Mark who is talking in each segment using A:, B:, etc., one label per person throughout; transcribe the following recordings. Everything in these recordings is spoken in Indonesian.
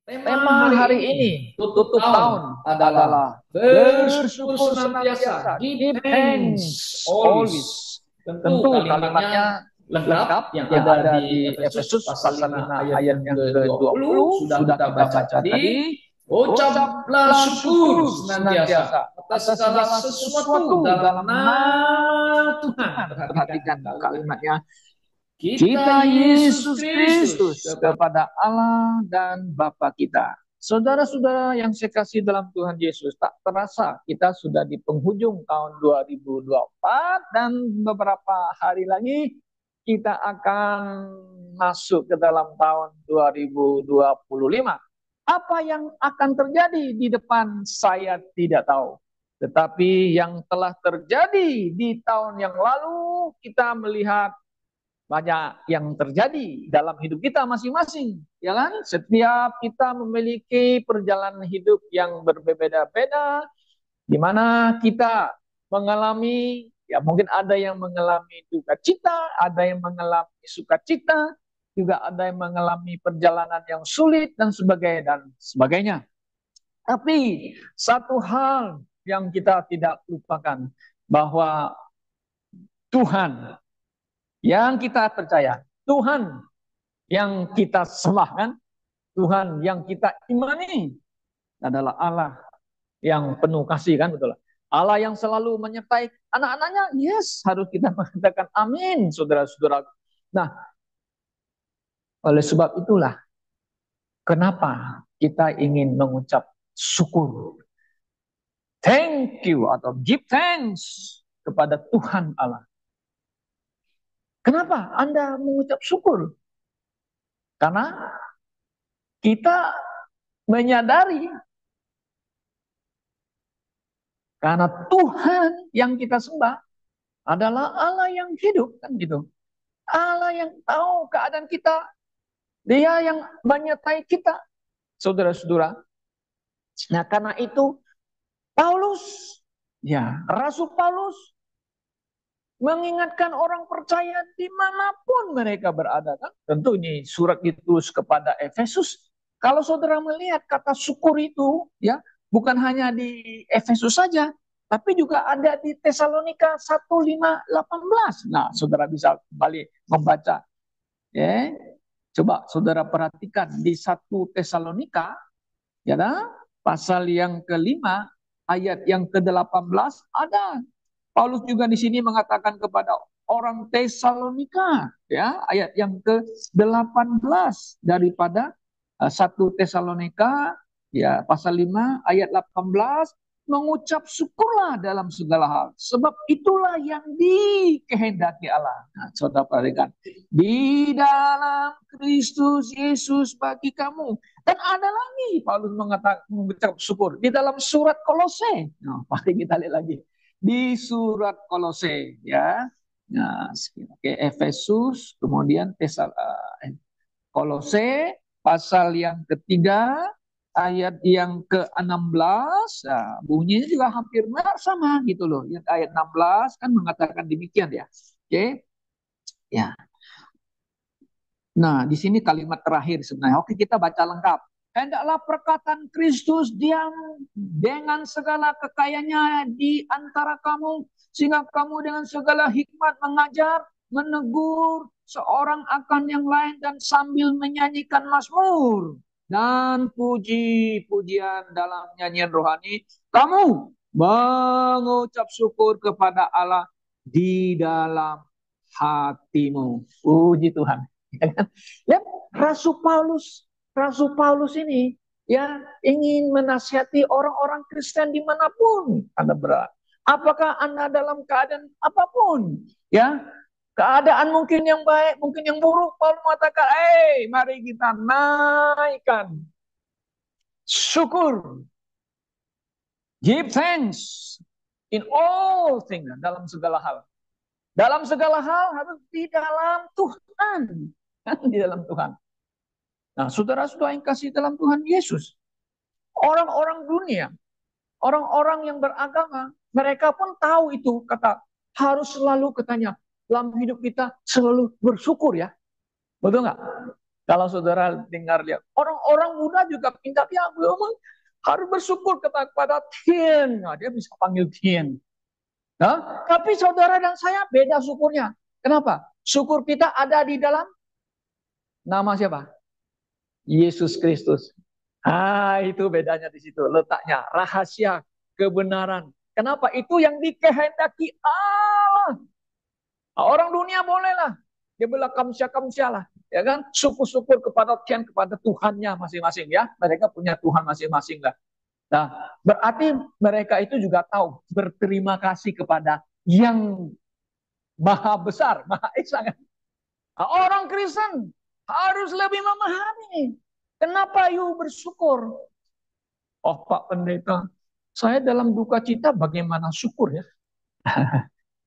A: Tema hari ini, tutup tahun, adalah bersyukur senantiasa. Give thanks always. Tentu kalimatnya lengkap yang ada di Efesus pasal 5 ayat yang ke-20 sudah kita baca tadi. Ucaplah syukur senantiasa atas segala sesuatu dalam nama Tuhan.
B: Perhatikan
A: Perhatikan kalimat.
B: kalimatnya.
A: Kita Yesus Kristus kepada Allah dan Bapa kita.
B: Saudara-saudara yang saya kasih dalam Tuhan Yesus, tak terasa kita sudah di penghujung tahun 2024 dan beberapa hari lagi kita akan masuk ke dalam tahun 2025. Apa yang akan terjadi di depan saya tidak tahu. Tetapi yang telah terjadi di tahun yang lalu, kita melihat banyak yang terjadi dalam hidup kita masing-masing, ya kan? Setiap kita memiliki perjalanan hidup yang berbeda-beda, di mana kita mengalami, ya mungkin ada yang mengalami duka cita, ada yang mengalami sukacita, juga ada yang mengalami perjalanan yang sulit dan sebagainya. Tapi satu hal yang kita tidak lupakan, bahwa Tuhan yang kita percaya, Tuhan yang kita sembahkan, Tuhan yang kita imani adalah Allah yang penuh kasih, kan, betul? Allah yang selalu menyertai anak-anaknya, yes, harus kita mengatakan amin, saudara-saudara. Nah, oleh sebab itulah kenapa kita ingin mengucap syukur, thank you atau give thanks kepada Tuhan Allah. Kenapa Anda mengucap syukur? Karena kita menyadari, karena Tuhan yang kita sembah adalah Allah yang hidup, kan gitu. Allah yang tahu keadaan kita, Dia yang menyertai kita, saudara-saudara. Nah, karena itu Paulus, ya, Rasul Paulus mengingatkan orang percaya dimanapun mereka berada, kan? Tentu ini surat ditulis kepada Efesus. Kalau saudara melihat kata syukur itu, ya, bukan hanya di Efesus saja, tapi juga ada di Tesalonika 1:5-18. Nah, saudara bisa kembali membaca. Ya, coba saudara perhatikan di 1 Tesalonika, ya, pasal yang kelima, ayat yang ke-18 ada. Paulus juga di sini mengatakan kepada orang Tesalonika, ya, ayat yang ke-18 daripada 1 Tesalonika, ya, pasal 5 ayat 18, mengucap syukurlah dalam segala hal, sebab itulah yang dikehendaki Allah. Nah, saudara perhatikan, di dalam Kristus Yesus bagi kamu. Dan ada lagi Paulus mengatakan mengucap syukur di dalam surat Kolose. Nah, mari kita lihat lagi di surat Kolose, ya. Nah, oke, Efesus, kemudian Kolose pasal yang ketiga ayat yang ke-16. Nah, bunyinya juga hampir sama gitu loh. Yang ayat 16 kan mengatakan demikian, ya. Oke. Ya. Nah, di sini kalimat terakhir sebenarnya. Oke, kita baca lengkap. Hendaklah perkataan Kristus diam dengan segala kekayaannya di antara kamu, sehingga kamu dengan segala hikmat mengajar, menegur seorang akan yang lain, dan sambil menyanyikan mazmur dan puji-pujian dalam nyanyian rohani, kamu mengucap syukur kepada Allah di dalam hatimu. Puji Tuhan. Ya, Rasul Paulus ini, ya, ingin menasihati orang-orang Kristen dimanapun Anda berada. Apakah Anda dalam keadaan apapun, ya, keadaan mungkin yang baik, mungkin yang buruk, Paulus mengatakan, mari kita naikkan syukur, give thanks in all things, dalam segala hal. Dalam segala hal harus di dalam Tuhan, di dalam Tuhan. Nah, saudara-saudara yang kasih dalam Tuhan Yesus, orang-orang dunia, orang-orang yang beragama, mereka pun tahu itu, kata harus selalu, katanya, dalam hidup kita selalu bersyukur, ya. Betul nggak? Kalau saudara dengar lihat, orang Orang Buddha juga pintar, ya memang harus bersyukur kepada Tien. Nah, dia bisa panggil Tien. Nah, tapi saudara dan saya beda syukurnya. Kenapa? Syukur kita ada di dalam nama siapa? Yesus Kristus. Itu bedanya di situ. Letaknya rahasia kebenaran. Kenapa? Itu yang dikehendaki Allah. Orang dunia bolehlah. Dia bilang kamsya lah. Ya kan? Syukur-syukur kepada Tuhannya masing-masing ya. Mereka punya Tuhan masing-masing lah. Nah, berarti mereka itu juga tahu berterima kasih kepada yang maha besar, maha esa. Nah, orang Kristen harus lebih memahami. Kenapa you bersyukur? Oh Pak Pendeta, saya dalam duka cita bagaimana syukur ya?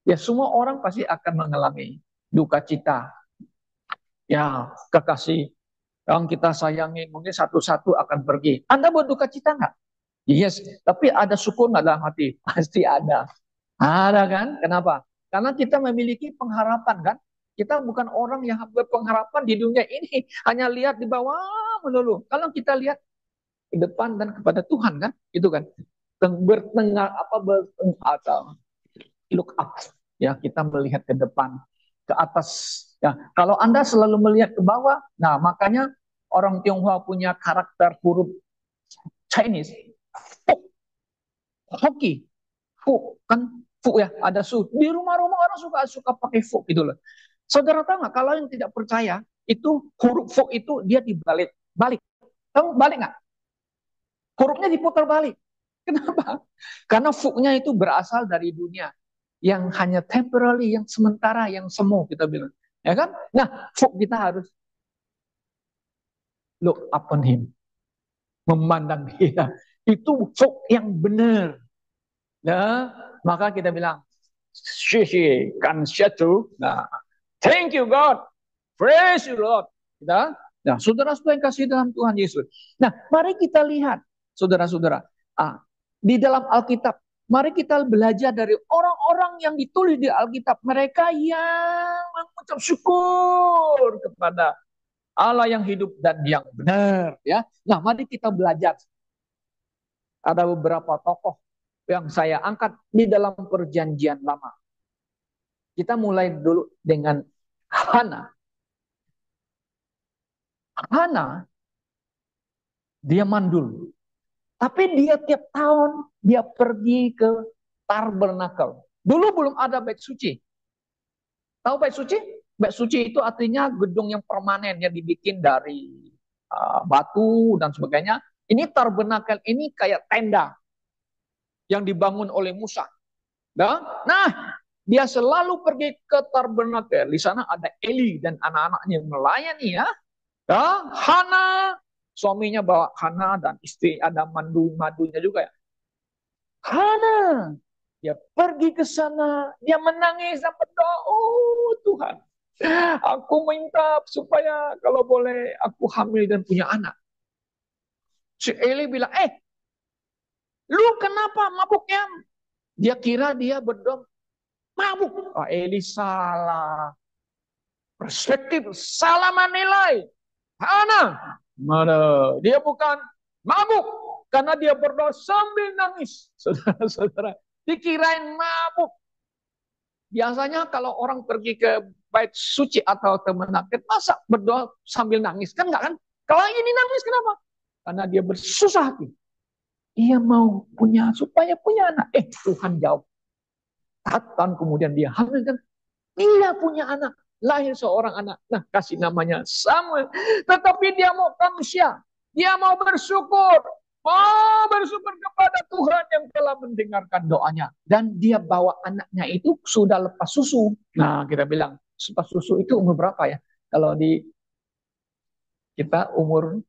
B: Ya semua orang pasti akan mengalami duka cita. Ya kekasih yang kita sayangi mungkin satu-satu akan pergi. Anda berduka cita nggak? Yes, tapi ada syukur nggak dalam hati? Pasti ada. Ada kan? Kenapa? Karena kita memiliki pengharapan kan? Kita bukan orang yang berpengharapan di dunia ini. Hanya lihat di bawah melulu. Kalau kita lihat ke depan dan kepada Tuhan kan? Itu kan? Bertengah atau look up. Ya, kita melihat ke depan, ke atas. Ya, kalau Anda selalu melihat ke bawah, nah makanya orang Tionghoa punya karakter huruf Chinese. Hoki, fu kan fu ya, ada su. Di rumah-rumah orang suka pakai fu gitu loh. Saudara tahu nggak kalau yang tidak percaya itu huruf fu itu dia dibalik, balik. Tahu balik nggak? Hurufnya diputar balik. Kenapa? Karena fu-nya itu berasal dari dunia yang hanya temporary, yang sementara, yang semu kita bilang, ya kan? Nah, fu kita harus look upon him, memandang dia. Itu fu yang benar. Nah, maka kita bilang, kan syatu. Nah, thank you God, praise you Lord. Kita, nah, saudara-saudara yang kasih dalam Tuhan Yesus. Nah, mari kita lihat, saudara-saudara, di dalam Alkitab, mari kita belajar dari orang-orang yang ditulis di Alkitab, mereka yang mengucap syukur kepada Allah yang hidup dan yang benar. Ya, nah, mari kita belajar. Ada beberapa tokoh yang saya angkat di dalam perjanjian lama. Kita mulai dulu dengan Hana. Hana, dia mandul. Tapi dia tiap tahun, dia pergi ke tabernakel. Dulu belum ada bait suci. Tahu bait suci? Bait suci itu artinya gedung yang permanen, yang dibikin dari batu dan sebagainya. Ini tabernakel ini kayak tenda yang dibangun oleh Musa. Nah, dia selalu pergi ke tabernakel. Di sana ada Eli dan anak-anaknya melayani ya. Hana, suaminya bawa Hana dan istri ada madunya juga ya. Hana, dia pergi ke sana, dia menangis dan berdoa, oh Tuhan, aku minta supaya kalau boleh aku hamil dan punya anak. Si Eli bilang, lu kenapa mabuknya? Dia kira dia berdoa mabuk. Eli salah perspektif, salah menilai. Hana, mana? Dia bukan mabuk karena dia berdoa sambil nangis. Saudara-saudara, dikirain mabuk. Biasanya kalau orang pergi ke bait suci atau tabernakel, masa berdoa sambil nangis? Kan enggak kan? Kalau ini nangis kenapa? Karena dia bersusah hati. Dia mau supaya punya anak. Tuhan jawab. 4 tahun kemudian dia hamil dan dia punya anak. Lahir seorang anak. Nah, kasih namanya Samuel. Tetapi dia mau kamsya. Dia mau bersyukur. Mau bersyukur kepada Tuhan yang telah mendengarkan doanya. Dan dia bawa anaknya itu sudah lepas susu. Nah, kita bilang, lepas susu itu umur berapa ya? Kalau di kita umur,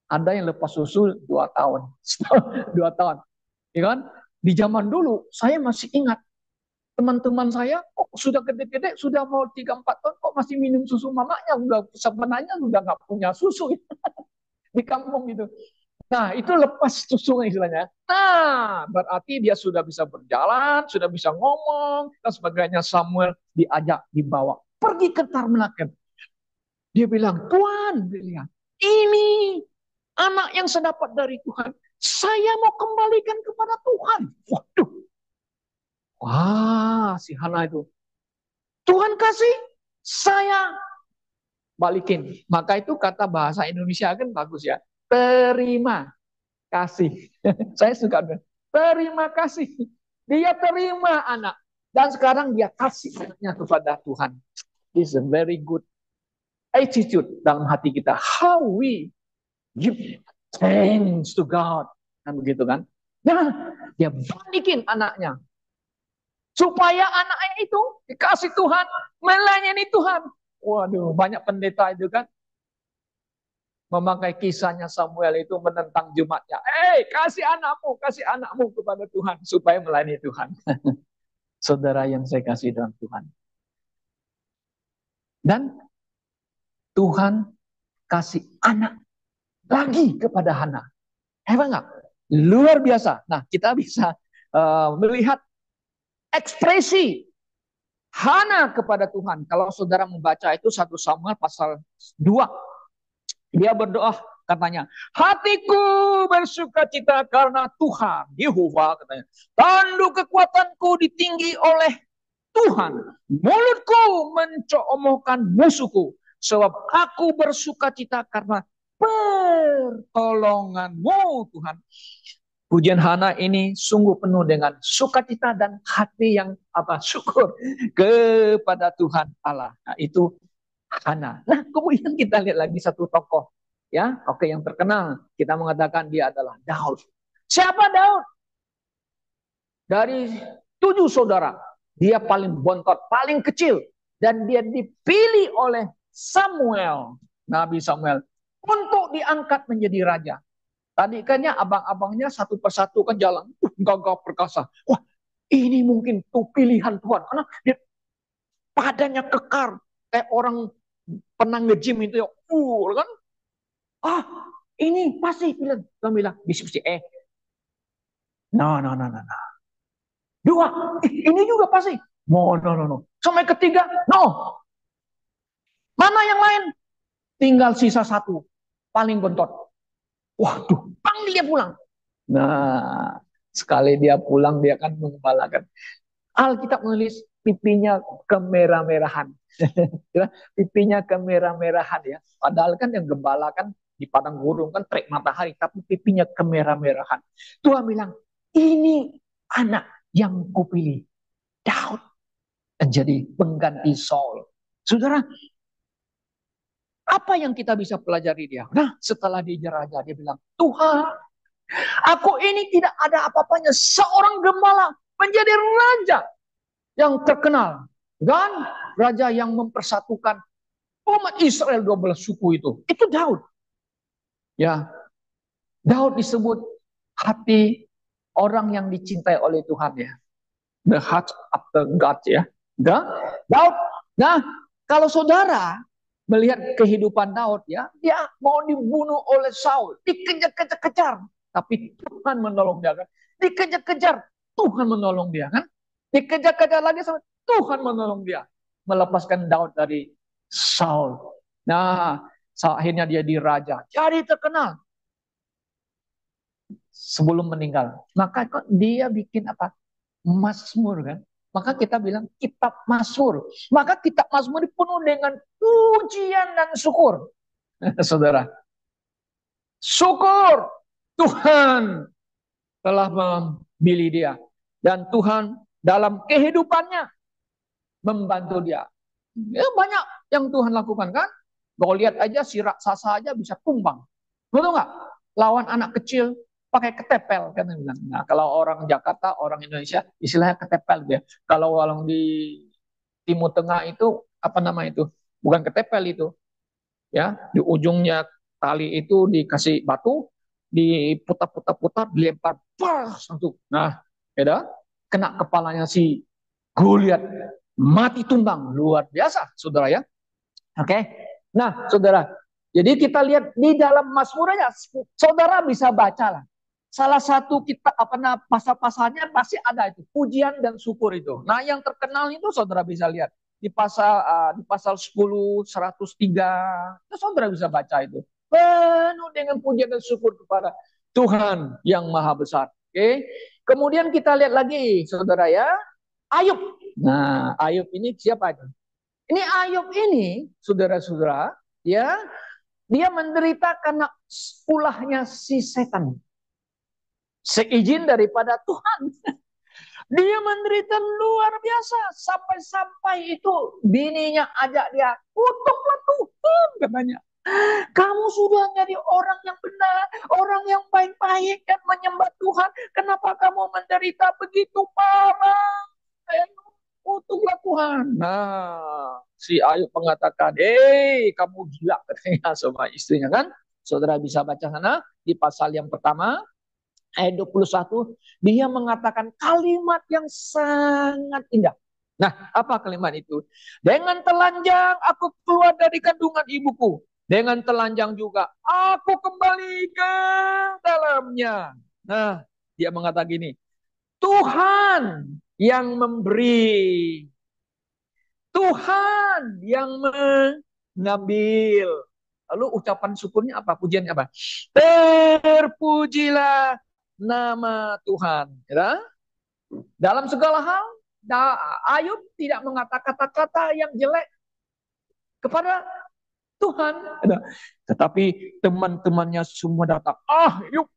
B: ada yang lepas susu 2 tahun. 2 tahun. Ya kan? Di zaman dulu, saya masih ingat. Teman-teman saya sudah gede-gede, sudah mau 3-4 tahun kok masih minum susu mamanya, sebenarnya sudah nggak punya susu di kampung itu. Nah, itu lepas susu istilahnya. Nah, berarti dia sudah bisa berjalan, sudah bisa ngomong dan sebagainya. Samuel diajak, dibawa pergi ke tabernakel. Dia bilang, Tuhan, ini anak yang saya dapat dari Tuhan, saya mau kembalikan kepada Tuhan. Waduh. Wah, si Hana itu. Tuhan kasih, saya balikin. Maka itu kata bahasa Indonesia kan bagus ya. Terima kasih. Saya suka. Terima kasih. Dia terima anak. Dan sekarang dia kasih anaknya kepada Tuhan. This is a very good attitude dalam hati kita. How we give thanks to God. Kan begitu kan. Nah, dia balikin anaknya. Supaya anaknya itu dikasih Tuhan, melayani Tuhan. Waduh, banyak pendeta itu kan memakai kisahnya Samuel itu menentang Jumatnya. Kasih anakmu kepada Tuhan supaya melayani Tuhan. Saudara yang saya kasih dalam Tuhan. Dan Tuhan kasih anak lagi kepada Hana. Hebat nggak? Luar biasa. Nah, kita bisa melihat ekspresi Hana kepada Tuhan. Kalau saudara membaca itu 1 Samuel pasal 2. Dia berdoa katanya, hatiku bersuka cita karena Tuhan, Yehova katanya. Tanduk kekuatanku ditinggi oleh Tuhan. Mulutku mencomokkan musuhku. Sebab aku bersuka cita karena pertolonganmu Tuhan. Pujian Hana ini sungguh penuh dengan sukacita dan hati yang syukur kepada Tuhan Allah. Nah, itu Hana. Nah, kemudian kita lihat lagi satu tokoh ya, yang terkenal. Kita mengatakan dia adalah Daud. Siapa Daud? Dari 7 saudara, dia paling bontot, paling kecil, dan dia dipilih oleh Samuel, Nabi Samuel, untuk diangkat menjadi raja. Tadi kan ya abang-abangnya satu persatu kan jalan, gagah perkasa. Wah, ini mungkin tuh pilihan Tuhan, karena dia badannya kekar, kayak orang pernah nge-gym itu ya, kan? Ini pasti pilihan. Tuhan bilang, diskusi, no. 2, ini juga pasti. No. Sampai ketiga, no. Mana yang lain? Tinggal sisa 1, paling bontot. Waduh, panggil dia pulang. Nah, sekali dia pulang, dia akan mengembalakan. Alkitab menulis pipinya kemerah-merahan. Pipinya kemerah-merahan ya. Padahal kan yang gembala kan di padang gurun kan terik matahari, tapi pipinya kemerah-merahan. Tuhan bilang, ini anak yang kupilih, Daud, menjadi pengganti Saul. Saudara, apa yang kita bisa pelajari dia? Nah, setelah dia raja, dia bilang, Tuhan, aku ini tidak ada apa-apanya. Seorang gembala menjadi raja yang terkenal. Dan raja yang mempersatukan umat Israel 12 suku itu. Itu Daud. Ya, Daud disebut hati orang yang dicintai oleh Tuhan ya. The heart of the God ya. Daud. Nah, kalau saudara melihat kehidupan Daud ya, dia mau dibunuh oleh Saul, dikejar-kejar, tapi Tuhan menolong dia kan. Dikejar-kejar, Tuhan menolong dia kan. Dikejar-kejar lagi sampai Tuhan menolong dia, melepaskan Daud dari Saul. Nah, akhirnya dia diraja, jadi terkenal. Sebelum meninggal, maka dia bikin apa? Mazmur kan. Maka kita bilang kitab Mazmur. Maka kitab Mazmur penuh dengan pujian dan syukur. Saudara. Syukur Tuhan telah memilih dia. Dan Tuhan dalam kehidupannya membantu dia. Ya, banyak yang Tuhan lakukan kan. Kau lihat aja si raksasa aja bisa tumbang. Betul nggak? Lawan anak kecil pakai ketepel kan bilang. Nah, kalau orang Jakarta, orang Indonesia istilahnya ketepel dia. Kalau orang di Timur Tengah itu apa nama itu? Bukan ketepel itu. Ya, di ujungnya tali itu dikasih batu, diputar-putar, dilempar pas untuk. Nah, beda kena kepalanya si Goliat, mati tumbang, luar biasa, saudara ya. Oke. Nah, saudara, jadi kita lihat di dalam Mazmur aja, saudara bisa baca lah. Salah satu kita pasal-pasalnya pasti ada itu pujian dan syukur itu. Nah, yang terkenal itu saudara bisa lihat di pasal 10 103 itu saudara bisa baca itu. Penuh dengan pujian dan syukur kepada Tuhan yang Maha Besar. Oke. Kemudian kita lihat lagi, saudara ya, Ayub. Nah, Ayub ini siapa? Ini Ayub ini, saudara-saudara, ya, dia menderita karena ulahnya si setan. Seizin daripada Tuhan. Dia menderita luar biasa. Sampai-sampai itu bininya ajak dia, kutuklah Tuhan, katanya. Kamu sudah jadi orang yang benar, orang yang baik-baik dan menyembah Tuhan. Kenapa kamu menderita begitu parah? Kutuklah Tuhan. Nah, si Ayub mengatakan, kamu gila, katanya sama istrinya kan. Saudara bisa baca sana di pasal yang pertama, ayat 21, dia mengatakan kalimat yang sangat indah. Nah, apa kalimat itu? Dengan telanjang aku keluar dari kandungan ibuku. Dengan telanjang juga aku kembali ke dalamnya. Nah, dia mengatakan gini, Tuhan yang memberi, Tuhan yang mengambil. Lalu ucapan syukurnya apa? Pujiannya apa? Terpujilah nama Tuhan. Ya? Dalam segala hal, Ayub tidak mengatakan kata-kata yang jelek kepada Tuhan. Tetapi teman-temannya semua datang. Ayub,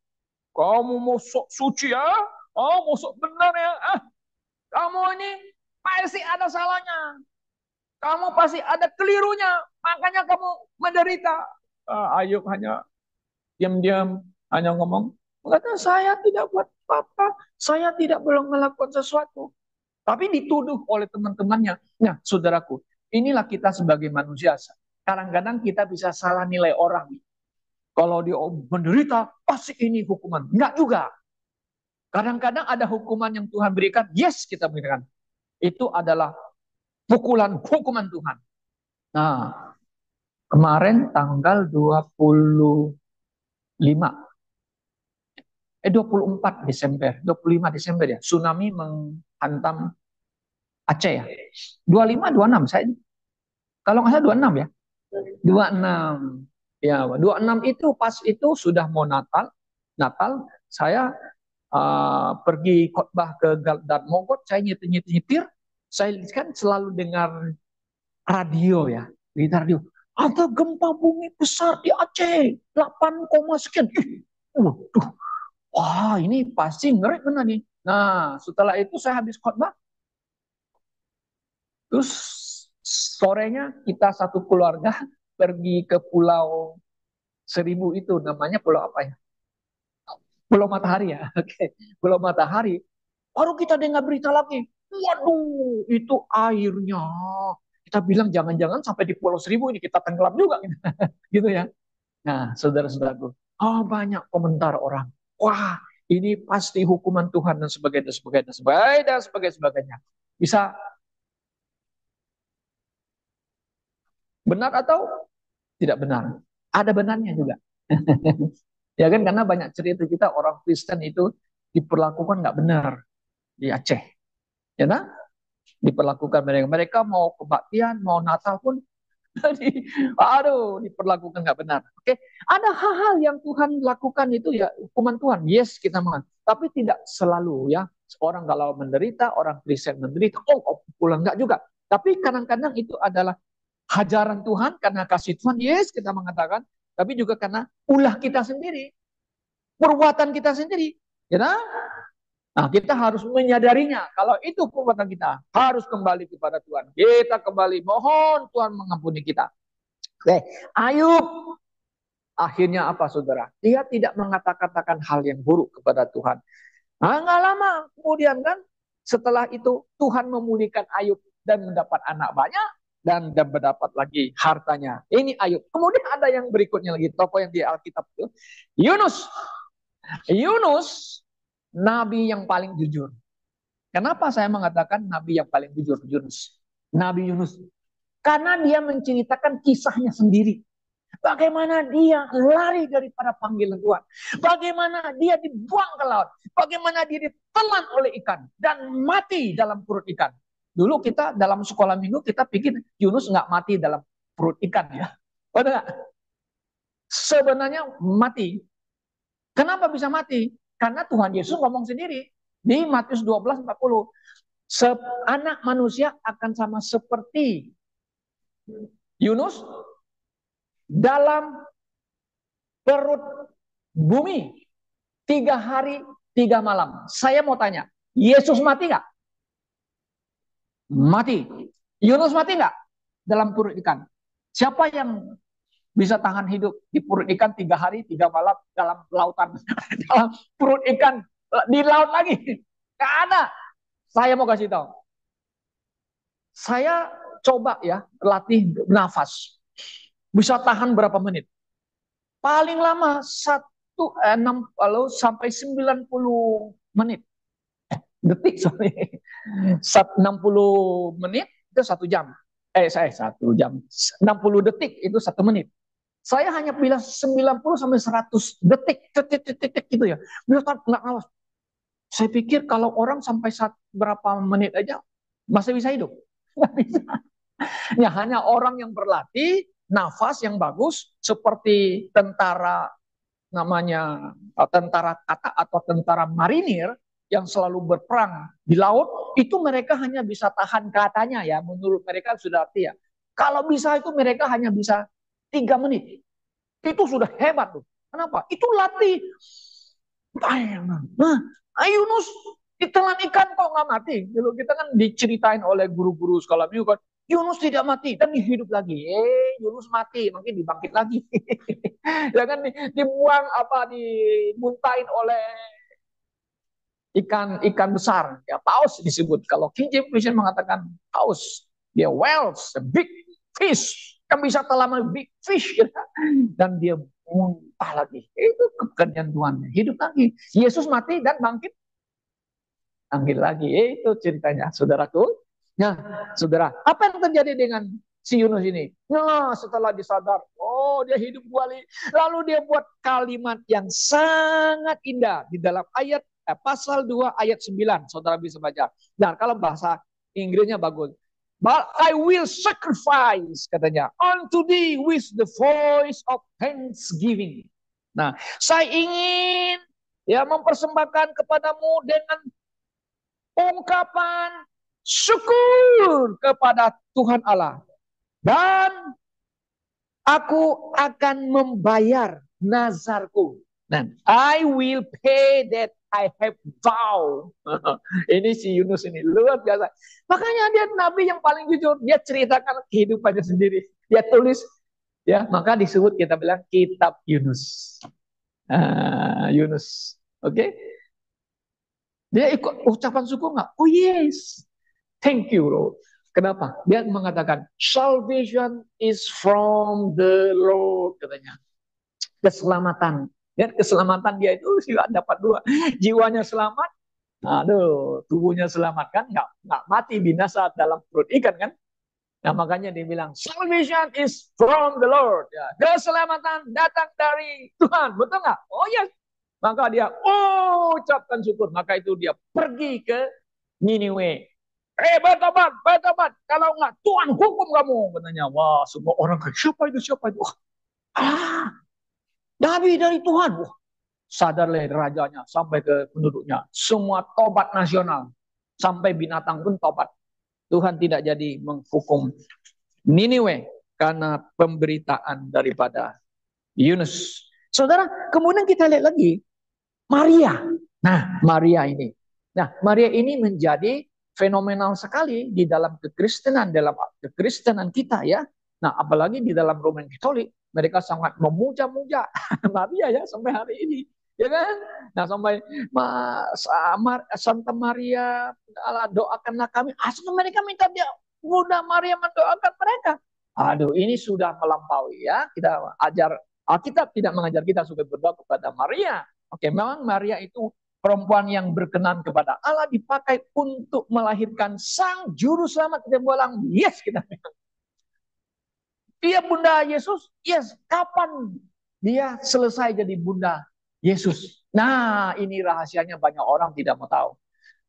B: kamu mau sok suci ya? Mau sok benar ya? Kamu ini pasti ada salahnya. Kamu pasti ada kelirunya. Makanya kamu menderita. Ayub hanya diam-diam, hanya ngomong, kata saya tidak buat apa-apa, saya tidak belum melakukan sesuatu. Tapi dituduh oleh teman-temannya. Nah, saudaraku, inilah kita sebagai manusia. Kadang-kadang kita bisa salah nilai orang. Kalau dia menderita, pasti ini hukuman. Enggak juga. Kadang-kadang ada hukuman yang Tuhan berikan, yes kita berikan. Itu adalah hukuman Tuhan. Nah, kemarin tanggal 24 Desember, 25 Desember ya, tsunami menghantam Aceh ya. 25, 26 saya. Kalau nggak salah 26 ya. 26. Ya, 26 itu pas itu sudah mau Natal. Natal saya pergi khotbah ke Mogot, saya nyetir. Saya kan selalu dengar radio ya, di radio. Ada gempa bumi besar di Aceh, 8, sekian. Wah, ini pasti ngeri benar nih. Nah, setelah itu saya habis khotbah. Terus sorenya kita satu keluarga pergi ke Pulau Seribu itu, namanya pulau apa ya? Pulau Matahari ya. Oke, Pulau Matahari. Baru kita dengar berita lagi. Waduh, itu airnya. Kita bilang jangan-jangan sampai di Pulau Seribu ini kita tenggelam juga gitu ya. Nah, saudara-saudaraku, banyak komentar orang. Wah, ini pasti hukuman Tuhan dan sebagainya, sebagainya. Bisa benar atau tidak benar? Ada benarnya juga. Ya kan, karena banyak cerita kita orang Kristen itu diperlakukan nggak benar di Aceh. Ya kan? Diperlakukan mereka mau kebaktian, mau Natal pun diperlakukan nggak benar. Oke, ada hal-hal yang Tuhan lakukan itu ya hukuman Tuhan. Yes, kita mengerti. Tapi tidak selalu ya. Orang kalau menderita, orang Kristen menderita, pulang nggak juga. Tapi kadang-kadang itu adalah hajaran Tuhan karena kasih Tuhan. Yes, kita mengatakan. Tapi juga karena ulah kita sendiri, perbuatan kita sendiri. Ya, nah, kita harus menyadarinya. Kalau itu perbuatan kita, harus kembali kepada Tuhan. Kita kembali, mohon Tuhan mengampuni kita. Oke, Ayub akhirnya apa, saudara? Dia tidak mengatakan hal yang buruk kepada Tuhan. Nah, nggak lama kemudian kan, setelah itu Tuhan memulihkan Ayub dan mendapat anak banyak dan mendapat lagi hartanya. Ini Ayub. Kemudian ada yang berikutnya lagi, tokoh yang di Alkitab itu, Yunus. Yunus nabi yang paling jujur. Kenapa saya mengatakan nabi yang paling jujur? Yunus. Nabi Yunus. Karena dia menceritakan kisahnya sendiri. Bagaimana dia lari daripada panggilan Tuhan. Bagaimana dia dibuang ke laut. Bagaimana dia ditelan oleh ikan. Dan mati dalam perut ikan. Dulu kita dalam sekolah minggu kita pikir Yunus nggak mati dalam perut ikan ya. Benar nggak? sebenarnya mati. Kenapa bisa mati? Karena Tuhan Yesus ngomong sendiri di Matius 12:40. Anak manusia akan sama seperti Yunus dalam perut bumi 3 hari 3 malam. Saya mau tanya, Yesus mati nggak? Mati. Yunus mati nggak dalam perut ikan? Siapa yang bisa tahan hidup di perut ikan 3 hari 3 malam dalam lautan, dalam perut ikan di laut lagi? Nggak ada. Saya mau kasih tahu. Saya coba ya latih nafas. Bisa tahan berapa menit? Paling lama 6 sampai 90 menit. Detik, sorry. 60 menit itu 1 jam. Saya 1 jam. 60 detik itu 1 menit. Saya hanya bila 90 sampai 100 detik, detik gitu ya. Bila nggak ngawas. Saya pikir kalau orang sampai berapa menit aja masih bisa hidup. Nggak bisa. Ya, hanya orang yang berlatih, nafas yang bagus, seperti tentara namanya tentara kata atau tentara marinir yang selalu berperang di laut, itu mereka hanya bisa tahan katanya ya, menurut mereka sudah arti ya. Kalau bisa itu mereka hanya bisa 3 menit. Itu sudah hebat tuh. Kenapa? Itu latih. Nah, Yunus ditelan ikan kok nggak mati. Dulu kita kan diceritain oleh guru-guru sekolah minggu kan, Yunus tidak mati, dan hidup lagi. Yunus mati, mungkin dibangkit lagi. Ya kan dibuang dimuntahin oleh ikan besar. Ya paus disebut. Kalau King James Version mengatakan paus. Dia whales, a big fish. Yang bisa telan big fish. Ya. Dan dia muntah lagi. Itu kekerjaan Tuhan. Hidup lagi. Yesus mati dan bangkit. Bangkit lagi. Itu ceritanya, saudaraku. Nah, saudara, apa yang terjadi dengan si Yunus ini? Nah, setelah disadar, oh dia hidup kembali. Lalu dia buat kalimat yang sangat indah di dalam pasal 2 ayat 9. Saudara bisa baca. Nah, kalau bahasa Inggrisnya bagus. But I will sacrifice, katanya, unto thee with the voice of thanksgiving. Nah, saya ingin ya mempersembahkan kepadamu dengan ungkapan syukur kepada Tuhan Allah. Dan aku akan membayar nazarku. Dan I will pay that I have vowed. Ini si Yunus ini luar biasa. Makanya dia nabi yang paling jujur. Dia ceritakan kehidupannya sendiri. Dia tulis, ya maka disebut kita bilang kitab Yunus. Yunus, oke? Dia ikut ucapan syukur nggak? Oh yes, thank you Lord. Kenapa? Dia mengatakan salvation is from the Lord, katanya. Keselamatan. Ya, keselamatan dia itu juga dapat 2. Jiwanya selamat, aduh, tubuhnya selamat kan, nggak mati binasa dalam perut ikan kan. Nah makanya dia bilang salvation is from the Lord. Ya, keselamatan datang dari Tuhan, betul nggak? Oh yes. Maka dia ucapkan syukur. Maka itu dia pergi ke Niniwe. Bertobat. Kalau enggak, Tuhan hukum kamu. Katanya, wah, semua orang, siapa itu? Nabi dari Tuhan. Wah, sadarlah rajanya sampai ke penduduknya. Semua tobat nasional. Sampai binatang pun tobat. Tuhan tidak jadi menghukum Niniwe karena pemberitaan daripada Yunus. Saudara, kemudian kita lihat lagi Maria. Nah, Maria ini menjadi fenomenal sekali di dalam kekristenan kita ya. Nah, apalagi di dalam Roman Katolik, mereka sangat memuja-muja Maria ya sampai hari ini. Ya kan? Nah, sampai Santa Maria, Allah doakanlah kami. Mereka minta dia Bunda Maria mendoakan mereka. Aduh, ini sudah melampaui ya. Kita ajar Alkitab tidak mengajar kita supaya berdoa kepada Maria. Oke, memang Maria itu perempuan yang berkenan kepada Allah, dipakai untuk melahirkan sang juru selamat kita bilang, yes kita bilang. Dia Bunda Yesus, yes. Kapan dia selesai jadi Bunda Yesus? Nah, ini rahasianya banyak orang tidak mau tahu.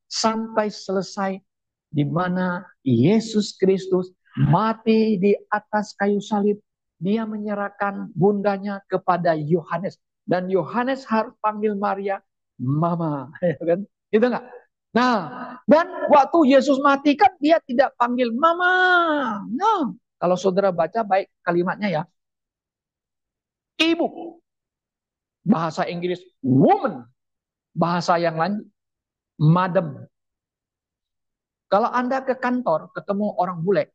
B: Sampai selesai di mana Yesus Kristus mati di atas kayu salib, dia menyerahkan bundanya kepada Yohanes. Dan Yohanes harus panggil Maria Mama. Ya kan? Itu enggak? Nah, dan waktu Yesus mati kan dia tidak panggil Mama. Nah, kalau saudara baca baik kalimatnya ya. Ibu. Bahasa Inggris woman. Bahasa yang lain madam. Kalau Anda ke kantor ketemu orang bule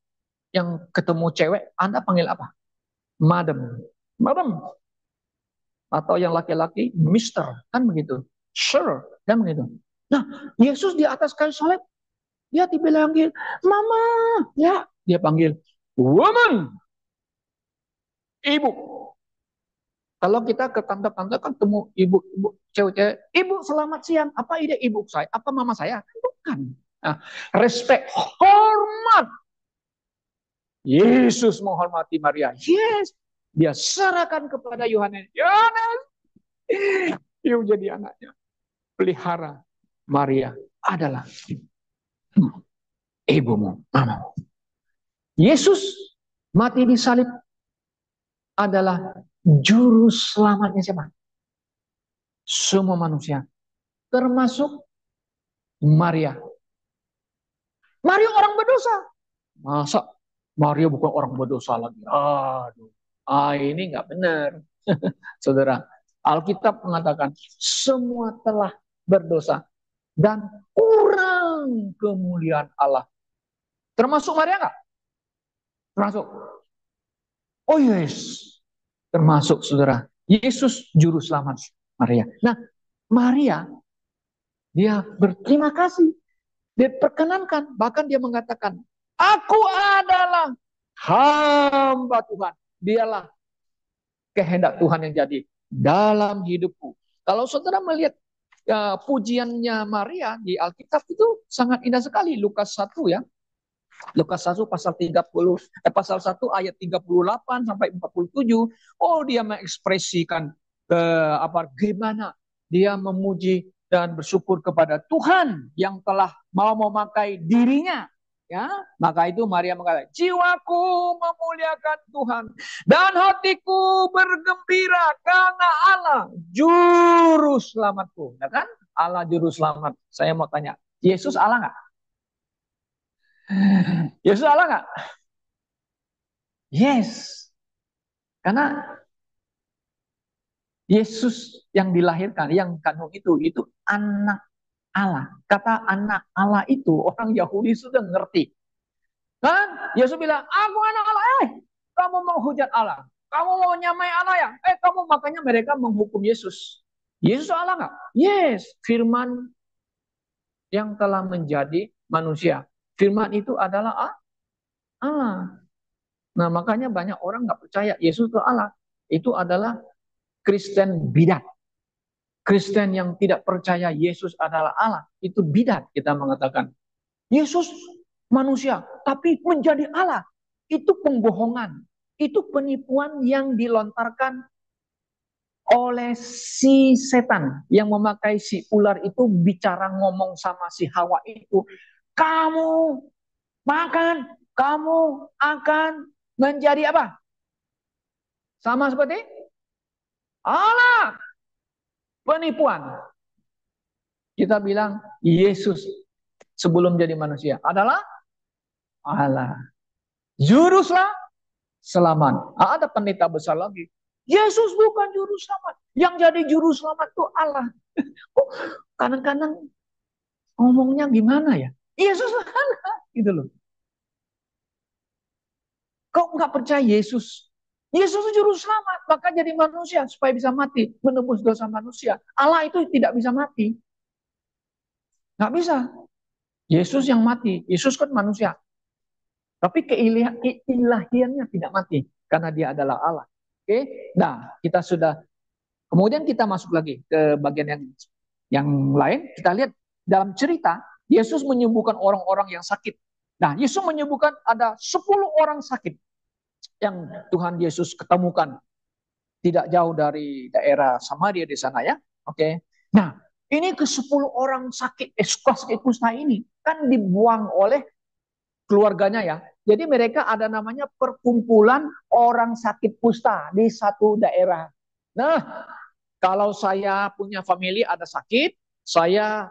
B: yang ketemu cewek, Anda panggil apa? Madam. Madam. Atau yang laki-laki Mister, kan begitu. Sir, kan begitu. Nah, Yesus di atas kayu salib, dia dipanggil Mama, ya, dia panggil woman, ibu. Kalau kita ke kantor-kantor kan ketemu ibu-ibu cewek-cewek, ibu selamat siang, apa ide ibu saya, apa mama saya? Bukan. Nah, respect, hormat. Yesus menghormati Maria. Yes, dia serahkan kepada Yohanes. Yohanes, dia menjadi anaknya. Pelihara Maria adalah ibumu, mamamu. Yesus mati di salib adalah juru selamatnya siapa? Semua manusia, termasuk Maria. Maria orang berdosa. Masa Maria bukan orang berdosa lagi? Aduh, ini nggak benar. Saudara, Alkitab mengatakan semua telah berdosa dan kurang kemuliaan Allah. Termasuk Maria nggak? Termasuk. Oh yes, termasuk saudara. Yesus juru selamat Maria. Nah, Maria dia berterima kasih. Dia perkenankan, bahkan dia mengatakan, aku adalah hamba Tuhan. Dialah kehendak Tuhan yang jadi dalam hidupku. Kalau saudara melihat pujiannya Maria di Alkitab itu sangat indah sekali. Lukas 1 ya. Lukas 1 pasal 30 pasal 1 ayat 38 sampai 47. Oh, dia mengekspresikan gimana dia memuji dan bersyukur kepada Tuhan yang telah mau memakai dirinya. Ya, maka itu Maria mengatakan, jiwaku memuliakan Tuhan dan hatiku bergembira karena Allah juru selamatku. Ya kan? Allah juru selamat. Saya mau tanya, Yesus Allah nggak? Yesus Allah nggak? Yes. Karena Yesus yang dilahirkan, yang kandung itu anak Allah. Kata anak Allah itu orang Yahudi sudah ngerti. Kan? Yesus bilang, aku anak Allah. Kamu mau hujat Allah. Kamu mau nyamai Allah ya? Kamu makanya mereka menghukum Yesus. Yesus Allah nggak? Yes. Firman yang telah menjadi manusia. Firman itu adalah Allah. Nah, makanya banyak orang nggak percaya Yesus itu Allah. Itu adalah Kristen bidat. Kristen yang tidak percaya Yesus adalah Allah. Itu bidat kita mengatakan. Yesus manusia, tapi menjadi Allah. Itu pembohongan. Itu penipuan yang dilontarkan oleh si setan. Yang memakai si ular itu bicara ngomong sama si Hawa itu. Kamu makan, kamu akan menjadi apa? Sama seperti Allah. Penipuan. Kita bilang Yesus sebelum jadi manusia adalah Allah. Juru selamat. Ada pendeta besar lagi. Yesus bukan juru selamat. Yang jadi juru selamat itu Allah. Kadang-kadang ngomongnya gimana ya? Yesus Allah. Gitu loh. Kau nggak percaya Yesus? Yesus itu juru selamat, maka jadi manusia supaya bisa mati, menebus dosa manusia. Allah itu tidak bisa mati. Nggak bisa. Yesus yang mati. Yesus kan manusia. Tapi keilahiannya tidak mati. Karena dia adalah Allah. Oke. Nah, kita sudah. Kemudian kita masuk lagi ke bagian yang lain. Kita lihat dalam cerita, Yesus menyembuhkan orang-orang yang sakit. Nah, Yesus menyembuhkan ada 10 orang sakit yang Tuhan Yesus ketemukan tidak jauh dari daerah Samaria di sana ya. Oke. Nah, ini ke 10 orang sakit kusta ini kan dibuang oleh keluarganya ya. Jadi mereka ada namanya perkumpulan orang sakit kusta di satu daerah. Nah, kalau saya punya family ada sakit, saya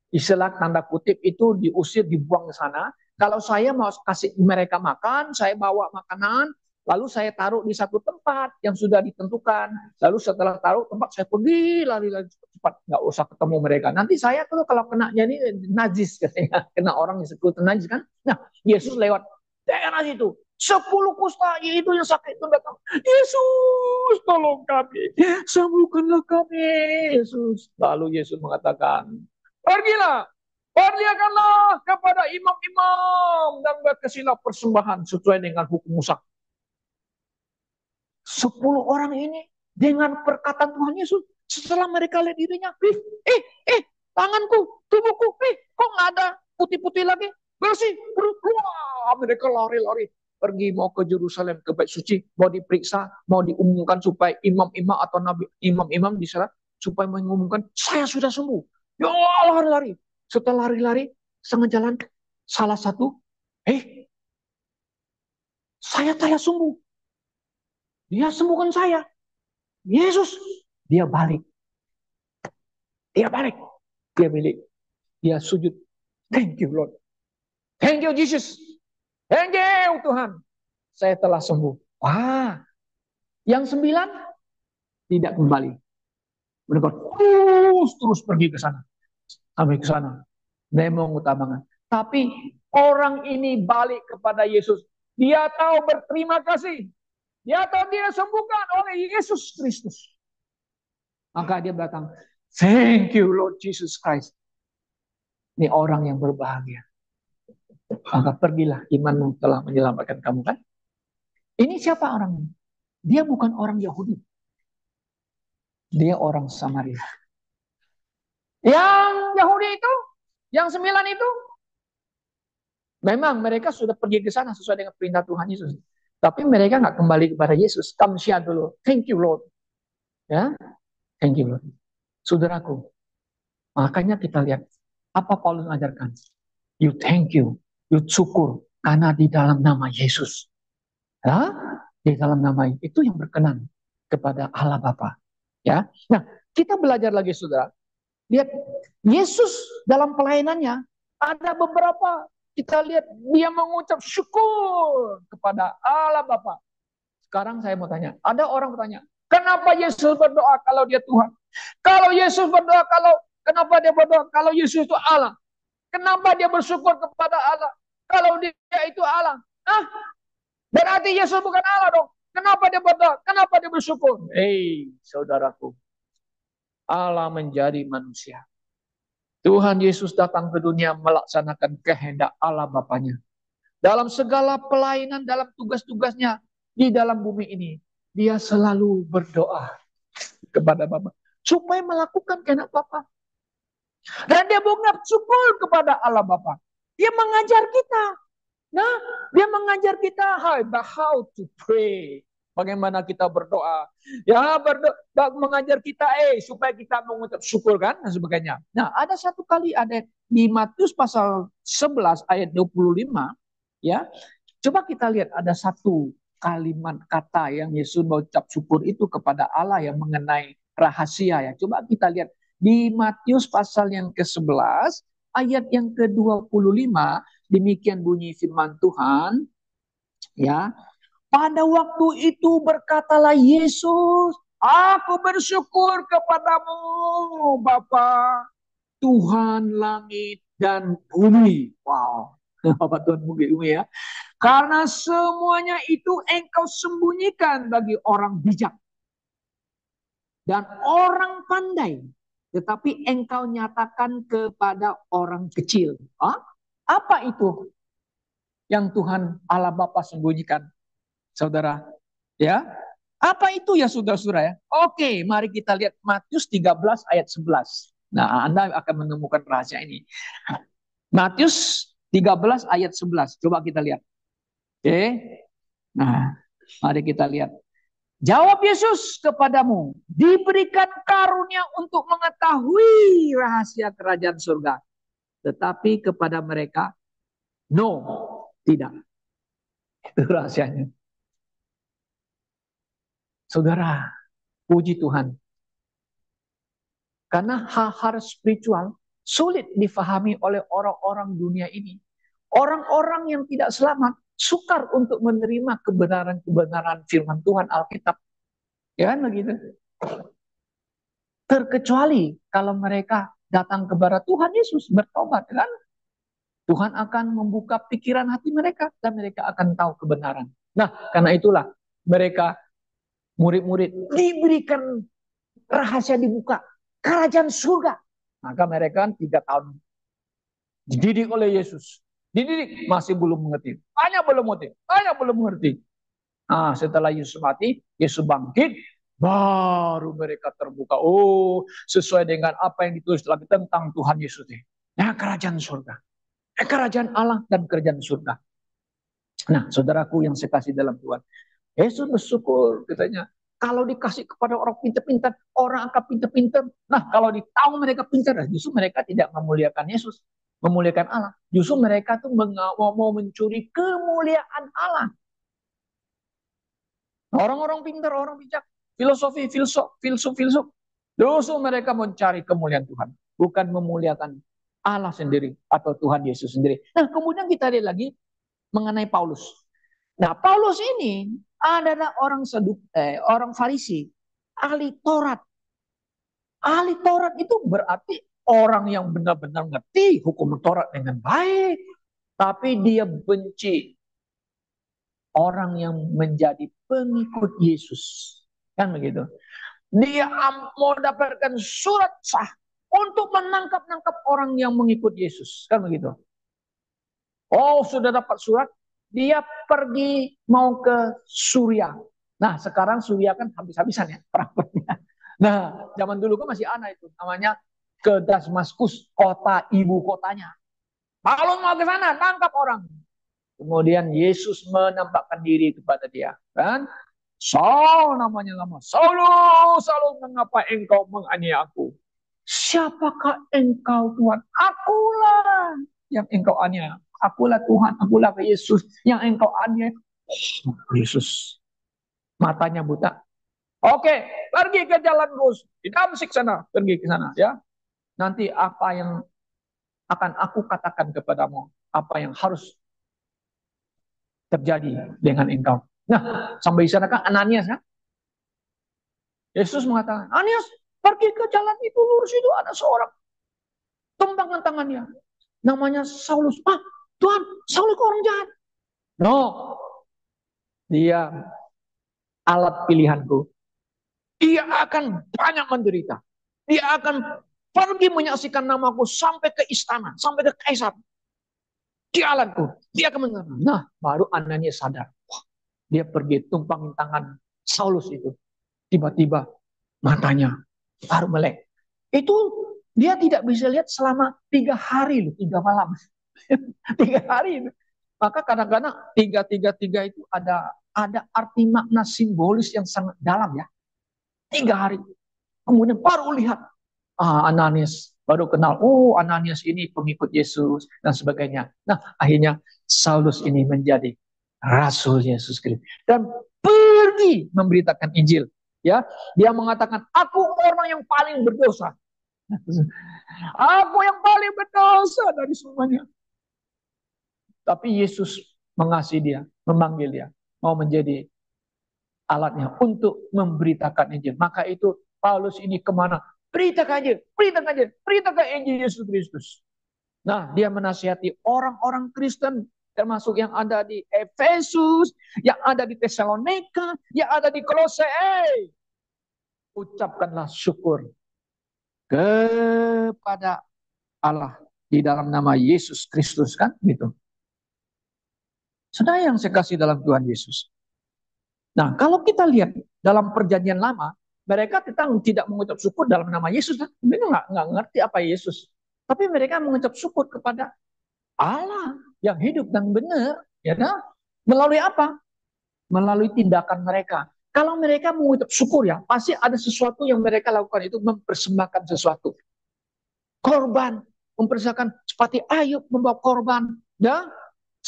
B: istilah tanda kutip itu diusir, dibuang ke sana. Kalau saya mau kasih mereka makan, saya bawa makanan, lalu saya taruh di satu tempat yang sudah ditentukan. Lalu setelah taruh tempat, saya pergi lari-lari cepat, nggak usah ketemu mereka. Nanti saya tuh kalau kena jadi najis, katanya, kena orang yang sekutu najis kan. Nah, Yesus lewat daerah itu. 10 kusta itu yang sakit itu datang. Yesus, tolong kami. Sembuhkanlah kami, Yesus. Lalu Yesus mengatakan, pergilah, perlihatkanlah kepada imam-imam dan berkasihlah persembahan sesuai dengan hukum Musa. 10 orang ini dengan perkataan Tuhan Yesus, setelah mereka lihat dirinya, tanganku, tubuhku, kok nggak ada putih-putih lagi, bersih, wah, mereka lari-lari pergi mau ke Yerusalem, ke Bait Suci, mau diperiksa, mau diumumkan supaya imam-imam atau nabi imam-imam di sana supaya mengumumkan saya sudah sembuh. Ya lari-lari. Setelah lari-lari setengah jalan, salah satu, saya telah sembuh. Dia sembuhkan saya. Yesus, dia balik. Dia balik. Dia milik. Dia sujud. Thank you Lord. Thank you Jesus. Thank you Tuhan. Saya telah sembuh. Wah, yang 9 tidak kembali. Mereka terus pergi ke sana. Sampai ke sana. Demo utamakan. Tapi orang ini balik kepada Yesus. Dia tahu berterima kasih. Dia tahu dia sembuhkan oleh Yesus Kristus. Maka dia datang. Thank you Lord Jesus Christ. Ini orang yang berbahagia. Maka pergilah, imanmu telah menyelamatkan kamu kan. Ini siapa orangnya? Dia bukan orang Yahudi. Dia orang Samaria. Yang Yahudi itu, yang 9 itu, memang mereka sudah pergi ke sana sesuai dengan perintah Tuhan Yesus. Tapi mereka nggak kembali kepada Yesus. Kamsya dulu. Thank you Lord. Ya, thank you Lord. Saudaraku, makanya kita lihat apa Paulus mengajarkan. You thank you, you syukur karena di dalam nama Yesus. Ya, di dalam nama itu yang berkenan kepada Allah Bapa. Ya, nah kita belajar lagi saudara. Lihat Yesus dalam pelayanannya ada beberapa kita lihat dia mengucap syukur kepada Allah Bapa. Sekarang saya mau tanya, ada orang bertanya, kenapa Yesus berdoa kalau dia Tuhan? Kalau Yesus berdoa kenapa dia berdoa kalau Yesus itu Allah? Kenapa dia bersyukur kepada Allah kalau dia itu Allah? Berarti Yesus bukan Allah dong. Kenapa dia berdoa? Kenapa dia bersyukur? Saudaraku, Allah menjadi manusia. Tuhan Yesus datang ke dunia melaksanakan kehendak Allah Bapanya. Dalam segala pelayanan, dalam tugas-tugasnya di dalam bumi ini, dia selalu berdoa kepada Bapa supaya melakukan kehendak Bapa. Dan dia mengucap syukur kepada Allah Bapa. Dia mengajar kita. Nah, dia mengajar kita how to pray. Bagaimana kita berdoa. Ya, mengajar kita supaya kita mengucap syukur kan dan sebagainya. Nah, ada satu kali ada di Matius pasal 11 ayat 25 ya. Coba kita lihat ada satu kalimat kata yang Yesus mengucap syukur itu kepada Allah yang mengenai rahasia ya. Coba kita lihat di Matius pasal yang ke-11 ayat yang ke-25 demikian bunyi firman Tuhan ya. Pada waktu itu berkatalah Yesus, aku bersyukur kepadamu Bapa, Tuhan langit dan bumi. Wow, Bapak Tuhan bumi ya. Karena semuanya itu engkau sembunyikan bagi orang bijak dan orang pandai. Tetapi engkau nyatakan kepada orang kecil. Apa itu yang Tuhan Allah Bapa sembunyikan? Saudara, ya. Apa itu ya saudara-saudara ya? Oke, mari kita lihat Matius 13 ayat 11. Nah, Anda akan menemukan rahasia ini. Matius 13 ayat 11. Coba kita lihat. Oke. Nah, mari kita lihat. Jawab Yesus kepadamu, diberikan karunia untuk mengetahui rahasia kerajaan surga. Tetapi kepada mereka, no, tidak. Itu rahasianya. Saudara, puji Tuhan. Karena hal-hal spiritual sulit difahami oleh orang-orang dunia ini. Orang-orang yang tidak selamat sukar untuk menerima kebenaran-kebenaran firman Tuhan Alkitab. Ya kan begitu? Terkecuali kalau mereka datang kepada Tuhan Yesus bertobat, kan? Tuhan akan membuka pikiran hati mereka dan mereka akan tahu kebenaran. Nah, karena itulah mereka murid-murid diberikan rahasia dibuka kerajaan surga. Maka mereka 3 tahun dididik oleh Yesus. Dididik masih belum mengerti. Banyak belum mengerti. Nah, setelah Yesus mati, Yesus bangkit, baru mereka terbuka. Oh, sesuai dengan apa yang ditulis lagi tentang Tuhan Yesus. Nah, kerajaan surga. Kerajaan Allah dan kerajaan surga. Nah, saudaraku yang saya kasih dalam Tuhan. Yesus bersyukur katanya. Kalau dikasih kepada orang pintar-pintar, orang akan pintar-pintar. Nah, kalau ditahu mereka pintar, justru mereka tidak memuliakan Yesus, memuliakan Allah. Justru mereka tuh mau mencuri kemuliaan Allah. Orang-orang pintar, orang bijak, filosofi, filsuf. Justru mereka mencari kemuliaan Tuhan, bukan memuliakan Allah sendiri atau Tuhan Yesus sendiri. Nah, kemudian kita lihat lagi mengenai Paulus. Nah, Paulus ini adalah orang Farisi, ahli Taurat. Ahli Taurat itu berarti orang yang benar-benar ngerti hukum Taurat dengan baik, tapi dia benci orang yang menjadi pengikut Yesus. Kan begitu. Dia mau dapatkan surat sah untuk menangkap orang yang mengikut Yesus. Kan begitu. Oh, sudah dapat surat, dia pergi mau ke Suriah. Nah, sekarang Suriah kan habis-habisan ya perangnya. Nah, zaman dulu kan masih ada itu, namanya ke Damaskus, kota ibu kotanya. Kalau mau ke sana, tangkap orang. Kemudian Yesus menampakkan diri kepada dia, kan? Saul namanya lama. Saulus, mengapa engkau menganiaya aku? Siapakah engkau Tuhan? Akulah yang engkau aniaya. Akulah Tuhan, akulah Yesus yang engkau aniaya. Oh, Yesus. Matanya buta. Oke, pergi ke jalan Gus. Di Damsik sana, pergi ke sana ya. Nanti apa yang akan aku katakan kepadamu, apa yang harus terjadi dengan engkau. Nah, sampai di sana kan Ananias kan? Yesus mengatakan, Ananias, pergi ke jalan itu, lurus itu ada seorang. Tumpangan tangannya. Namanya Saulus. Ah, Tuhan, Saulus itu orang jahat. No, dia alat pilihanku. Dia akan banyak menderita. Dia akan pergi menyaksikan namaku sampai ke istana, sampai ke kaisar. Dia alatku. Dia akan mendengar. Nah, baru Ananias sadar. Wah, dia pergi tumpangin tangan Saulus itu. Tiba-tiba matanya baru melek. Itu dia tidak bisa lihat selama 3 hari, 3 malam. 3 hari. Maka kadang-kadang 3 itu ada arti makna simbolis yang sangat dalam ya. 3 hari. Kemudian baru lihat. Ananias. Baru kenal. Oh, Ananias ini pengikut Yesus. Dan sebagainya. Nah, akhirnya Saulus ini menjadi Rasul Yesus Kristus. Dan pergi memberitakan Injil. Ya, dia mengatakan, aku orang yang paling berdosa. Aku yang paling berdosa dari semuanya. Tapi Yesus mengasihi dia, memanggil dia, mau menjadi alatnya untuk memberitakan Injil. Maka itu Paulus ini kemana? Beritakan Injil Yesus Kristus. Nah, dia menasihati orang-orang Kristen, termasuk yang ada di Efesus, yang ada di Tesalonika, yang ada di Kolose. Ucapkanlah syukur kepada Allah di dalam nama Yesus Kristus, kan gitu. Saudara yang saya kasih dalam Tuhan Yesus. Nah, kalau kita lihat dalam perjanjian lama, mereka tidak mengucap syukur dalam nama Yesus, kan? Mereka nggak ngerti apa Yesus. Tapi mereka mengucap syukur kepada Allah yang hidup dan benar, ya kan? Melalui apa? Melalui tindakan mereka. Kalau mereka mengucap syukur ya, pasti ada sesuatu yang mereka lakukan itu mempersembahkan sesuatu. Korban, mempersembahkan seperti Ayub membawa korban, ya.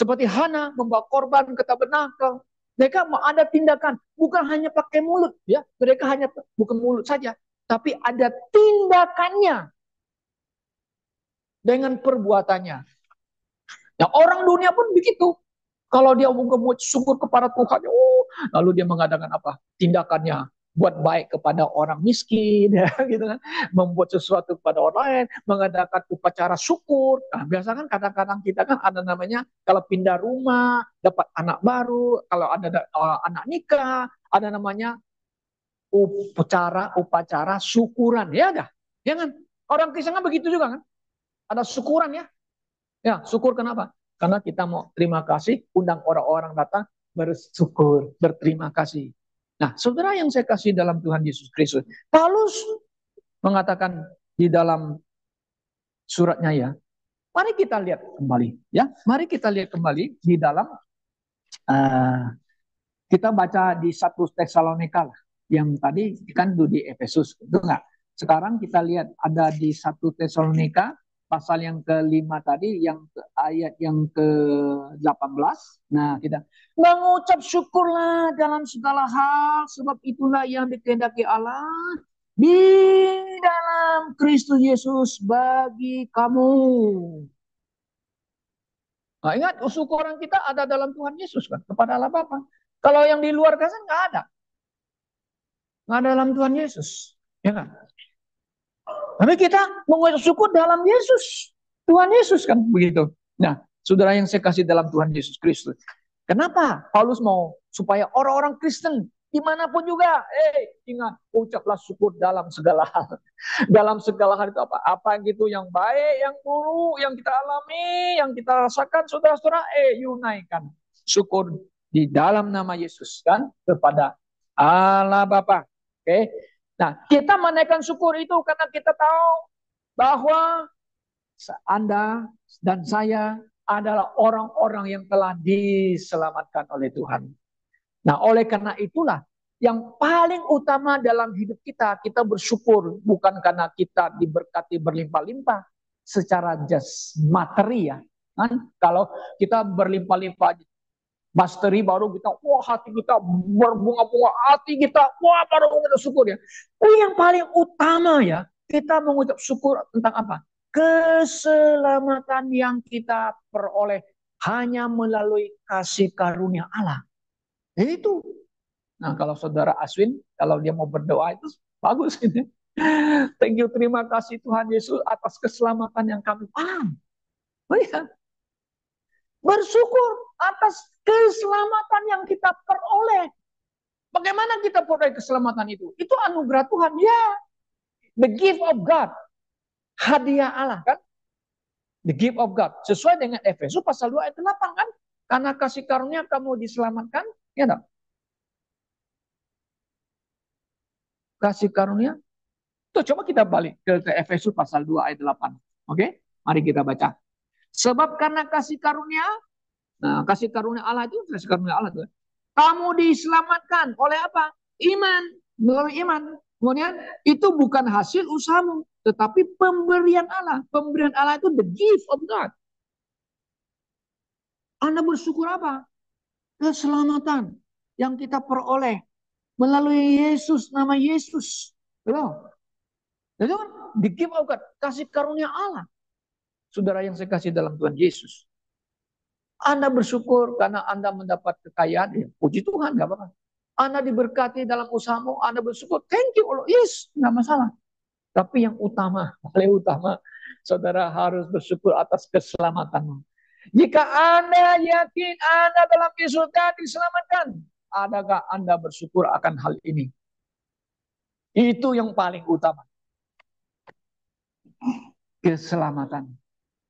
B: Seperti Hana membawa korban ke tabernakel. Mereka mau ada tindakan, bukan hanya pakai mulut, ya. Mereka hanya bukan mulut saja, tapi ada tindakannya dengan perbuatannya. Ya, orang dunia pun begitu. Kalau dia mau syukur kepada Tuhan, lalu dia mengadakan apa? Tindakannya buat baik kepada orang miskin, ya, gitu kan? Membuat sesuatu kepada orang lain, mengadakan upacara syukur. Nah, biasa kan kadang-kadang kita kan ada namanya kalau pindah rumah, dapat anak baru, kalau ada anak nikah, ada namanya upacara syukuran, ya dah. Jangan orang Kristen kan begitu juga kan? Ada syukuran ya. Ya, syukur kenapa? Karena kita mau terima kasih, undang orang-orang datang bersyukur, berterima kasih. Nah, saudara yang saya kasih dalam Tuhan Yesus Kristus, Paulus mengatakan di dalam suratnya ya, mari kita lihat kembali ya, mari kita lihat kembali di dalam kita baca di 1 Tesalonika lah, yang tadi kan di Efesus, itu enggak? Sekarang kita lihat ada di 1 Tesalonika pasal yang ke-5 tadi, yang ayat yang ke-18. Nah, kita mengucap syukurlah dalam segala hal, sebab itulah yang dikehendaki Allah di dalam Kristus Yesus bagi kamu. Nah, ingat, syukuran kita ada dalam Tuhan Yesus kan, kepada Allah Bapa. Kalau yang di luar kan nggak ada. Nggak ada dalam Tuhan Yesus. Ya kan? Tapi kita mengucap syukur dalam Yesus. Tuhan Yesus kan begitu. Nah, saudara yang saya kasih dalam Tuhan Yesus Kristus. Kenapa Paulus mau supaya orang-orang Kristen dimanapun juga, ingat, ucaplah syukur dalam segala hal. Dalam segala hal itu apa? Apa gitu yang baik, yang buruk, yang kita alami, yang kita rasakan, saudara-saudara, naikkan syukur di dalam nama Yesus kan kepada Allah Bapa. Oke. Nah, kita menaikkan syukur itu karena kita tahu bahwa Anda dan saya adalah orang-orang yang telah diselamatkan oleh Tuhan. Nah, oleh karena itulah yang paling utama dalam hidup kita, kita bersyukur bukan karena kita diberkati berlimpah-limpah secara materi ya. Kan? Kalau kita berlimpah-limpah masteri baru kita, hati kita berbunga-bunga, hati kita, baru kita syukur ya. Yang paling utama ya, kita mengucap syukur tentang apa? Keselamatan yang kita peroleh hanya melalui kasih karunia Allah. Itu. Nah, kalau saudara Aswin, kalau dia mau berdoa itu bagus ini. Thank you, terima kasih Tuhan Yesus atas keselamatan yang kami paham. Ya. Bersyukur atas keselamatan yang kita peroleh. Bagaimana kita peroleh keselamatan itu? Itu anugerah Tuhan, ya. The gift of God. Hadiah Allah kan? The gift of God. Sesuai dengan Efesus pasal 2 ayat 8 kan? Karena kasih karunia kamu diselamatkan, ya enggak? Kasih karunia. Tuh, coba kita balik ke Efesus pasal 2 ayat 8. Oke? Mari kita baca. Sebab karena kasih karunia, nah kasih karunia Allah itu, kasih karunia Allah itu, kamu diselamatkan oleh apa? Iman, melalui iman. Kemudian itu bukan hasil usahamu, tetapi pemberian Allah. Pemberian Allah itu the gift of God. Anda bersyukur apa? Keselamatan yang kita peroleh melalui Yesus, nama Yesus. Itu kan the gift of God, kasih karunia Allah. Saudara yang saya kasih dalam Tuhan Yesus. Anda bersyukur karena Anda mendapat kekayaan, ya, puji Tuhan, gak apa-apa. Anda diberkati dalam usahamu, Anda bersyukur, thank you Allah, yes, gak masalah. Tapi yang utama, paling utama, saudara harus bersyukur atas keselamatanmu. Jika Anda yakin Anda dalam Yesus dan diselamatkan, adakah Anda bersyukur akan hal ini? Itu yang paling utama. Keselamatan.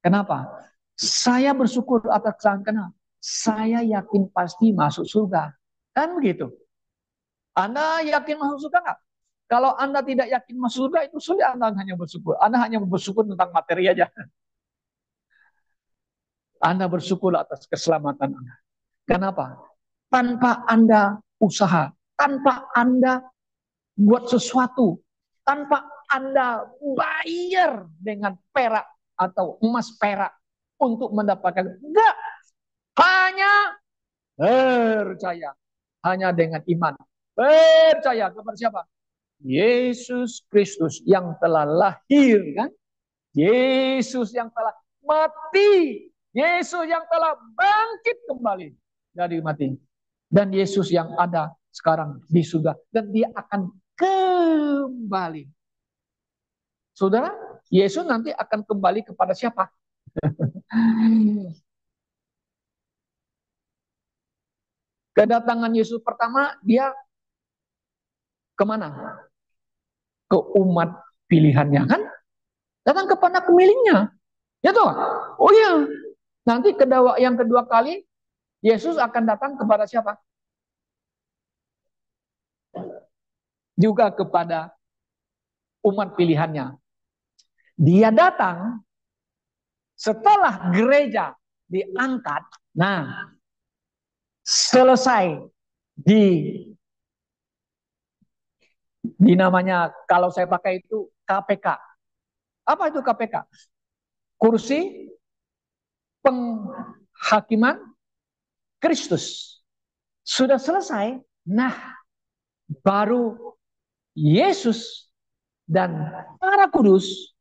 B: Kenapa? Saya bersyukur atas keselamatan. Saya yakin pasti masuk surga. Kan begitu. Anda yakin masuk surga nggak? Kalau Anda tidak yakin masuk surga, itu sulit Anda hanya bersyukur. Anda hanya bersyukur tentang materi aja. Anda bersyukur atas keselamatan Anda. Kenapa? Tanpa Anda usaha, tanpa Anda buat sesuatu, tanpa Anda bayar dengan perak atau emas perak untuk mendapatkan. Enggak. hanya percaya. Hanya dengan iman. Percaya kepada siapa? Yesus Kristus yang telah lahir, kan? Yesus yang telah mati. Yesus yang telah bangkit kembali dari mati. Dan Yesus yang ada sekarang di surga. Dan dia akan kembali. Saudara, Yesus nanti akan kembali kepada siapa? Kedatangan Yesus pertama, dia kemana? Ke umat pilihannya, kan? Datang kepada pemilihnya. Ya toh? Oh iya. Nanti yang kedua kali, Yesus akan datang kepada siapa? Juga kepada umat pilihannya. Dia datang setelah gereja diangkat. Nah, selesai di namanya, kalau saya pakai itu KPK. Apa itu KPK? Kursi penghakiman Kristus. Sudah selesai. Nah, baru Yesus dan para kudus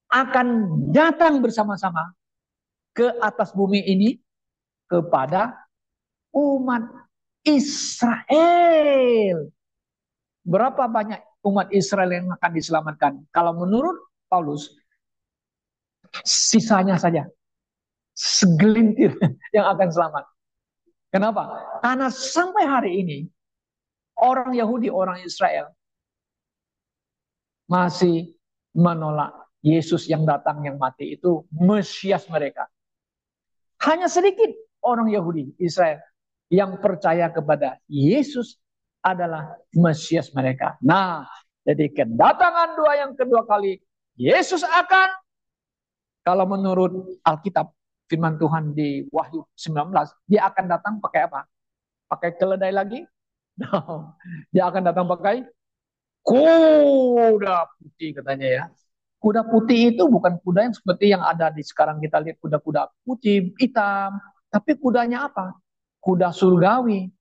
B: akan datang bersama-sama ke atas bumi ini kepada umat Israel. Berapa banyak umat Israel yang akan diselamatkan? Kalau menurut Paulus, sisanya saja. Segelintir yang akan selamat. Kenapa? Karena sampai hari ini, orang Yahudi, orang Israel masih menolak Yesus yang datang, yang mati itu Mesias mereka. Hanya sedikit orang Yahudi, Israel, yang percaya kepada Yesus adalah Mesias mereka. Nah, jadi kedatangan yang kedua kali, Yesus akan, kalau menurut Alkitab, firman Tuhan di Wahyu 19, dia akan datang pakai apa? Pakai keledai lagi? No. Dia akan datang pakai kuda putih, katanya ya. Kuda putih itu bukan kuda yang seperti yang ada di sekarang kita lihat, kuda-kuda putih, hitam. Tapi kudanya apa? Kuda surgawi.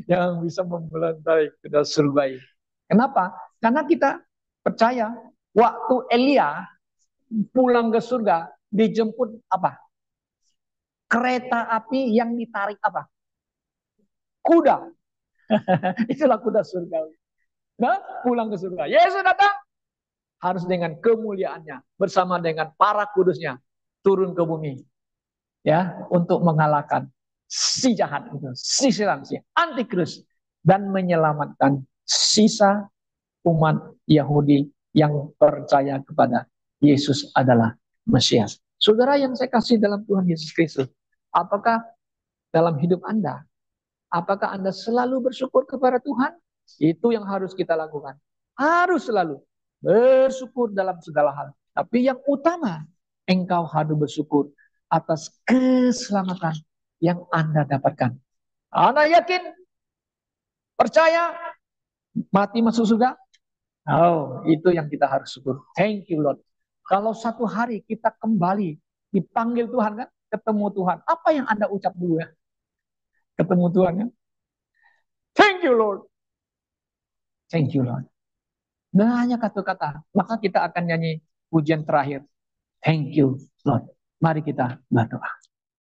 B: Yang bisa membelantai, kuda surgawi. Kenapa? Karena kita percaya waktu Elia pulang ke surga, dijemput apa? Kereta api yang ditarik apa? Kuda. Itulah kuda surgawi. Nah, pulang ke surga. Yesus datang harus dengan kemuliaannya bersama dengan para kudusnya turun ke bumi, ya, untuk mengalahkan si jahat itu, si siram, si antikris, dan menyelamatkan sisa umat Yahudi yang percaya kepada Yesus adalah Mesias. Saudara yang saya kasih dalam Tuhan Yesus Kristus, apakah dalam hidup Anda, apakah Anda selalu bersyukur kepada Tuhan? Itu yang harus kita lakukan. Harus selalu bersyukur dalam segala hal. Tapi yang utama, engkau harus bersyukur atas keselamatan yang Anda dapatkan. Anda yakin, percaya, mati masuk surga? Oh, itu yang kita harus syukur. Thank you Lord. Kalau satu hari kita kembali dipanggil Tuhan, kan, ketemu Tuhan, apa yang Anda ucap dulu ya? Ketemu Tuhan, kan? Thank you Lord. Thank you Lord. Nah, hanya kata-kata. Maka kita akan nyanyi pujian terakhir. Thank you Lord. Mari kita berdoa.